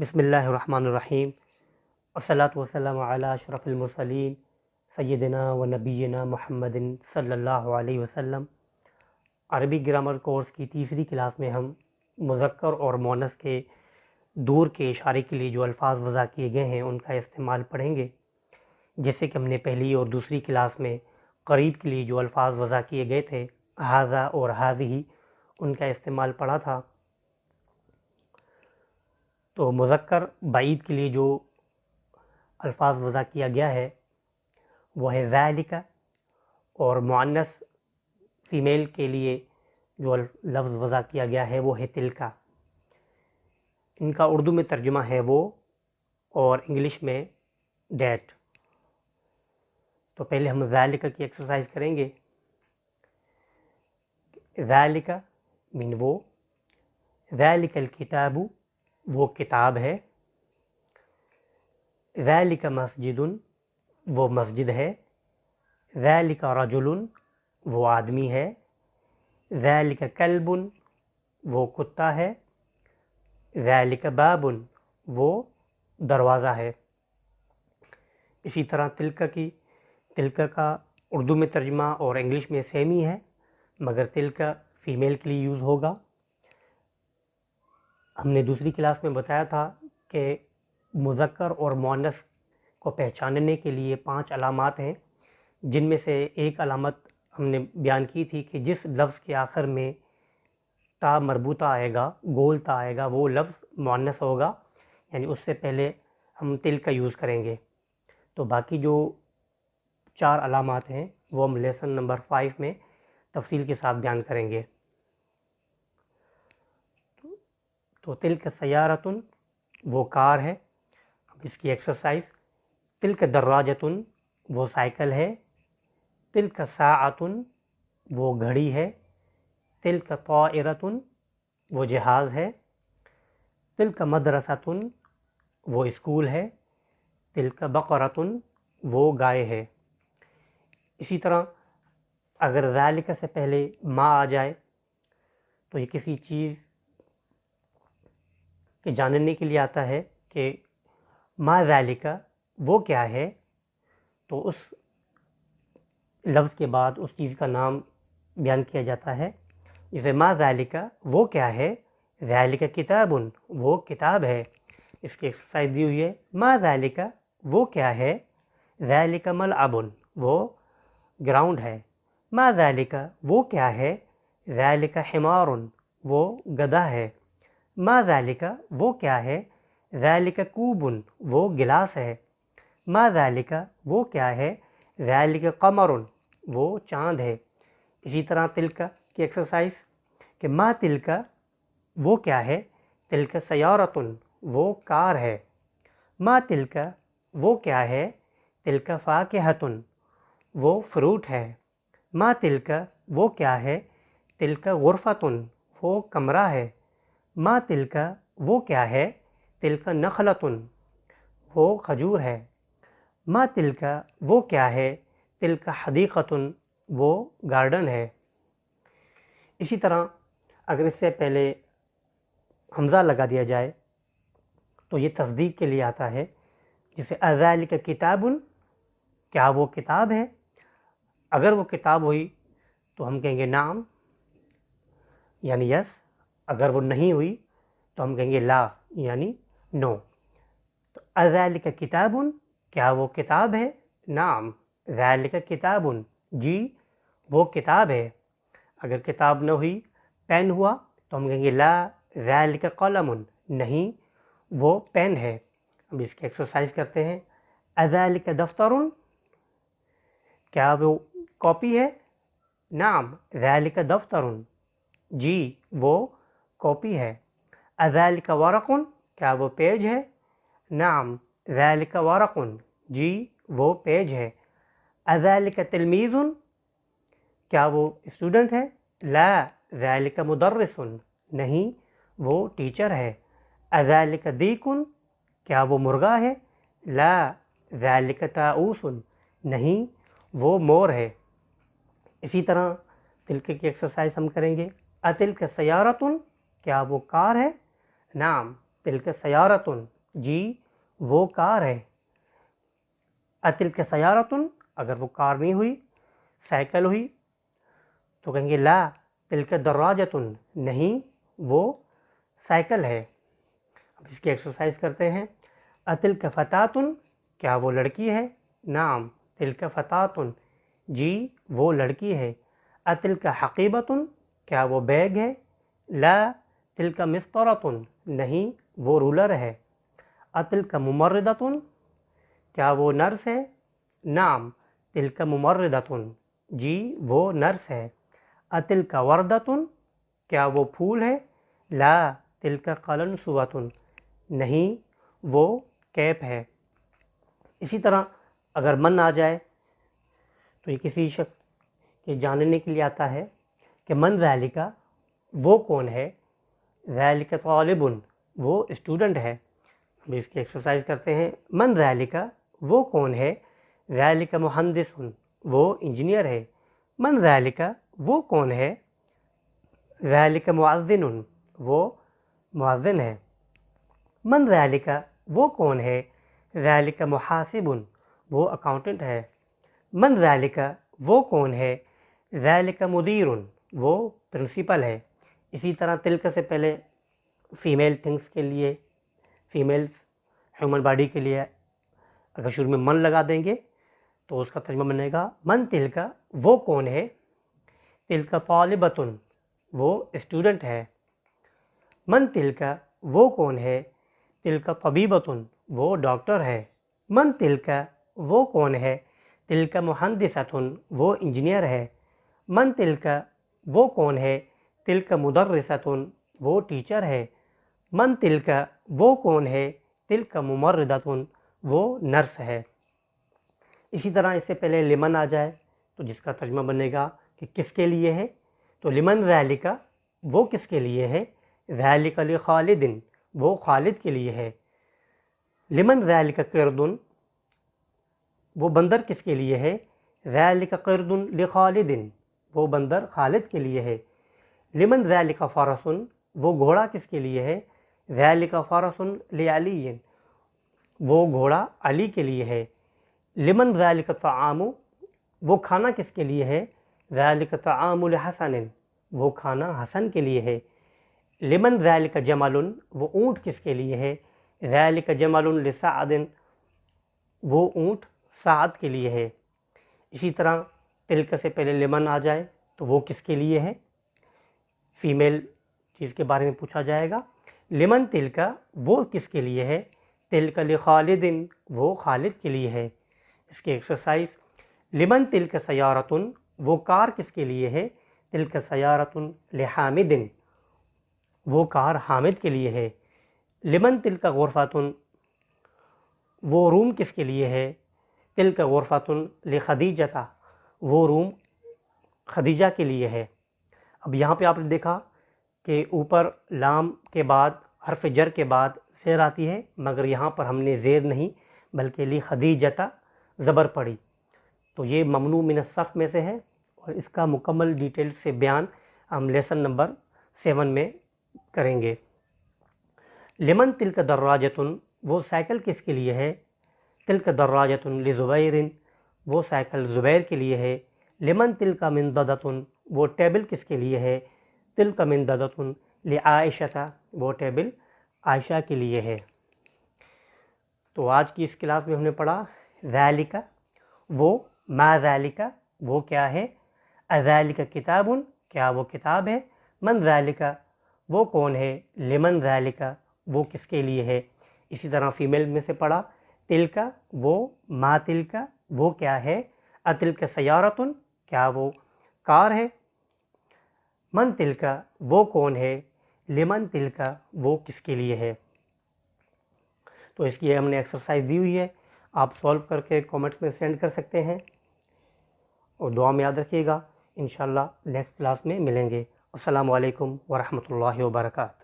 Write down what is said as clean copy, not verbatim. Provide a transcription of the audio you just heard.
بسم اللہ الرحمن الرحیم، والصلاة والسلام علی اشرف المرسلین سیدنا و نبینا محمد صلی اللہ علیہ وسلم۔ عربی گرامر کورس کی تیسری کلاس میں ہم مذکر اور مؤنث کے دور کے اشارے کے لیے جو الفاظ وضع کیے گئے ہیں ان کا استعمال پڑھیں گے۔ جیسے کہ ہم نے پہلی اور دوسری کلاس میں قریب کے لیے جو الفاظ وضع کیے گئے تھے ھذا اور ھذہ، ان کا استعمال پڑھا تھا۔ تو مذکر بعید کے لیے جو الفاظ وضع کیا گیا ہے وہ ہے ذالک، اور مؤنث فیمیل کے لیے جو لفظ وضع کیا گیا ہے وہ ہے تلکا۔ ان کا اردو میں ترجمہ ہے وہ، اور انگلش میں دیٹ۔ تو پہلے ہم ذالک کی ایکسرسائز کریں گے۔ ذالک مین وہ، ذالک الکتاب وہ کتاب ہے، ذالک مسجد وہ مسجد ہے، ذالک رجل وہ آدمی ہے، ذالک کلب وہ کتا ہے، ذالک باب وہ دروازہ ہے۔ اسی طرح تلکا کا اردو میں ترجمہ اور انگلش میں سیم ہی ہے، مگر تلکا فیمیل کے لیے یوز ہوگا۔ ہم نے دوسری کلاس میں بتایا تھا کہ مذکر اور مؤنث کو پہچاننے کے لیے 5 علامات ہیں، جن میں سے ایک علامت ہم نے بیان کی تھی کہ جس لفظ کے آخر میں تا مربوطہ آئے گا، گول تا آئے گا، وہ لفظ مؤنث ہوگا، یعنی اس سے پہلے ہم تل کا یوز کریں گے۔ تو باقی جو 4 علامات ہیں وہ ہم لیسن نمبر 5 میں تفصیل کے ساتھ بیان کریں گے۔ تو تلک سیارتن وہ کار ہے، اس کی ایکسرسائز۔ تلک دراجتن وہ سائیکل ہے، تلک ساعتن وہ گھڑی ہے، تلک طائرتن وہ جہاز ہے، تلک مدرستن وہ اسکول ہے، تلک بقرتن وہ گائے ہے۔ اسی طرح اگر ذالک سے پہلے ما آ جائے تو یہ کسی چیز کے جاننے کے لیے آتا ہے کہ ما ذالک وہ کیا ہے، تو اس لفظ کے بعد اس چیز کا نام بیان کیا جاتا ہے۔ جیسے ما ذالک وہ کیا ہے، ذالک کتاب وہ کتاب ہے۔ اس کی ایکسرسائز دی ہوئی ہے۔ ما ذالک وہ کیا ہے، ذالک ملعب وہ گراؤنڈ ہے۔ ما ذالک وہ کیا ہے، ذالک حمار وہ گدھا ہے۔ ما ذالک وہ کیا ہے، ذالک کوب وہ گلاس ہے۔ ما ذالک وہ کیا ہے، ذالک قمر وہ چاند ہے۔ اسی طرح تلک کی ایکسرسائز کہ ما تلک وہ کیا ہے، تلک سیارتن وہ کار ہے۔ ما تلک وہ کیا ہے، تلک فاکہتن وہ فروٹ ہے۔ ما تلک وہ کیا ہے، تلک غرفتن وہ کمرہ ہے۔ ما تلک وہ کیا ہے، تلک نخلتن وہ کھجور ہے۔ ما تلک وہ کیا ہے، تلک حدیقتن وہ گارڈن ہے۔ اسی طرح اگر اس سے پہلے حمزہ لگا دیا جائے تو یہ تصدیق کے لیے آتا ہے، جیسے اذالک کتاب کیا وہ کتاب ہے۔ اگر وہ کتاب ہوئی تو ہم کہیں گے نعم، یعنی یس۔ اگر وہ نہیں ہوئی تو ہم کہیں گے لا، یعنی نو۔ تو اذالک کتاب کیا وہ کتاب ہے، نعم ذالک کتاب جی وہ کتاب ہے۔ اگر کتاب نہ ہوئی، پین ہوا، تو ہم کہیں گے لا ذالک قلم نہیں وہ پین ہے۔ اب اس کی ایکسرسائز کرتے ہیں۔ اذالک دفتر کیا وہ کاپی ہے، نعم ذالک دفتر جی وہ کاپی ہے۔ اذالک ورق کیا وہ پیج ہے، نعم ذالک ورق جی وہ پیج ہے۔ اذالک تلمیذ کیا وہ اسٹوڈنٹ ہے، لا ذالک مدرس نہیں وہ ٹیچر ہے۔ اذالک دیک کیا وہ مرغا ہے، لا ذالک طاؤس نہیں وہ مور ہے۔ اسی طرح تلک کی ایکسرسائز ہم کریں گے۔ اتلک سیارتن کیا وہ کار ہے، نعم تلک سیارتن جی وہ کار ہے. اتلک سیارتن اگر وہ کار نہیں ہوئی سائیکل ہوئی تو کہیں گے لا تلک دراجتن نہیں وہ سائیکل ہے. اب اس کی ایکسرسائز کرتے ہیں. اتلک فتاتن کیا وہ لڑکی ہے؟ نعم تلک فتاتن جی وہ لڑکی ہے. اتلک حقیبتن کیا وہ بیگ ہے؟ لا تلک مسطرتن نہیں وہ رولر ہے. اتلک ممرضتن کیا وہ نرس ہے؟ نعم تلک ممرضتن جی وہ نرس ہے. اتلک وردتن کیا وہ پھول ہے؟ لا تلک قلنسوۃ نہیں وہ کیپ ہے. اسی طرح اگر من آ جائے تو یہ کسی شخص کے جاننے کے لیے آتا ہے کہ من ذالک وہ کون ہے؟ ذالک طالب وہ اسٹوڈنٹ ہے. اب اس کی ایکسرسائز کرتے ہیں. من ذالک وہ کون ہے؟ ذالک مہندس وہ انجینئر ہے. من ذالک وہ کون ہے؟ ذالک مؤذن وہ مؤذن ہے. من ذالک وہ کون ہے؟ ذالک محاسب وہ اکاؤنٹنٹ ہے. من ذالک وہ کون ہے؟ ذالک مدیر وہ پرنسپل ہے. اسی طرح تلک سے پہلے فیمیل تھنگس کے لیے فیمیل ہیومن باڈی کے لیے اگر شروع میں من لگا دیں گے تو اس کا ترجمہ بنے گا من تلک وہ کون ہے؟ تلک طالبتن وہ اسٹوڈنٹ ہے. من تلک وہ کون ہے؟ تلک طبیبتن وہ ڈاکٹر ہے. من تلک وہ کون ہے؟ تلک مہندستن وہ انجینئر ہے. من تلک وہ کون ہے؟ تلک مدرستن وہ ٹیچر ہے. من تلک وہ کون ہے؟ تلک ممرضتن وہ نرس ہے. اسی طرح اس سے پہلے لمن آ جائے تو جس کا ترجمہ بنے گا کہ کس کے لیے ہے. تو لمن ذالک وہ کس کے لیے ہے؟ ذالک لخالد وہ خالد کے لیے ہے. لمن ذالک قرد وہ بندر کس کے لیے ہے؟ ذالک قرد لخالد وہ بندر خالد کے لیے ہے. لمن ذالک فرس وہ گھوڑا کس کے لیے ہے؟ ذالک فرس لعلی وہ گھوڑا علی کے لیے ہے. لمن ذالک طعام وہ کھانا کس کے لیے ہے؟ ذالک طعام لحسن وہ کھانا حسن کے لیے ہے. لمن ذالک جمل وہ اونٹ کس کے لیے ہے؟ ذالک جمل لسعد وہ اونٹ سعد کے لیے ہے. اسی طرح تلک سے پہلے لمن آ جائے تو وہ کس کے لیے ہے؟ فیمیل چیز کے بارے میں پوچھا جائے گا. لمن تلک وہ کس کے لیے ہے؟ تلک لخالد وہ خالد کے لیے ہے. اس کی ایکسرسائز. لمن تلک سیارتن وہ کار کس کے لیے ہے؟ تلک سیارتن لحامد وہ کار حامد کے لیے ہے. لمن تلک غرفتن وہ روم کس کے لیے ہے؟ تلک غرفتن لخدیجہ وہ روم خدیجہ کے لیے ہے. اب یہاں پہ آپ نے دیکھا کہ اوپر لام کے بعد حرف جر کے بعد زیر آتی ہے، مگر یہاں پر ہم نے زیر نہیں بلکہ لخدیجہ زبر پڑھی، تو یہ ممنوع من الصرف میں سے ہے. اور اس کا مکمل ڈیٹیل سے بیان ہم لیسن نمبر 7 میں کریں گے. لمن تلک دراجتن وہ سائیکل کس کے لیے ہے؟ تلک دراجتن لزبیر وہ سائیکل زبیر کے لیے ہے. لمن تلک منددتن وہ ٹیبل کس کے لیے ہے؟ تلک منددتن لعائشہ وہ ٹیبل عائشہ کے لیے ہے. تو آج کی اس کلاس میں ہم نے پڑھا ذالک وہ، ما ذالک وہ کیا ہے، اذالک کتاب کیا وہ کتاب ہے، من ذالک وہ کون ہے، لمن ذالک وہ کس کے لیے ہے. اسی طرح فیمیل میں سے پڑھا تلک وہ، ما تلک وہ کیا ہے، اتلک سیارتن کیا وہ کار ہے، من تلک وہ کون ہے، لمن تلک وہ کس کے لیے ہے. تو اس کی ہم نے ایکسرسائز دی ہوئی ہے، آپ سولو کر کے کامنٹس میں سینڈ کر سکتے ہیں. اور دعا میں یاد رکھیے گا، انشاءاللہ نیکسٹ کلاس میں ملیں گے. السلام علیکم ورحمۃ اللہ وبرکاتہ.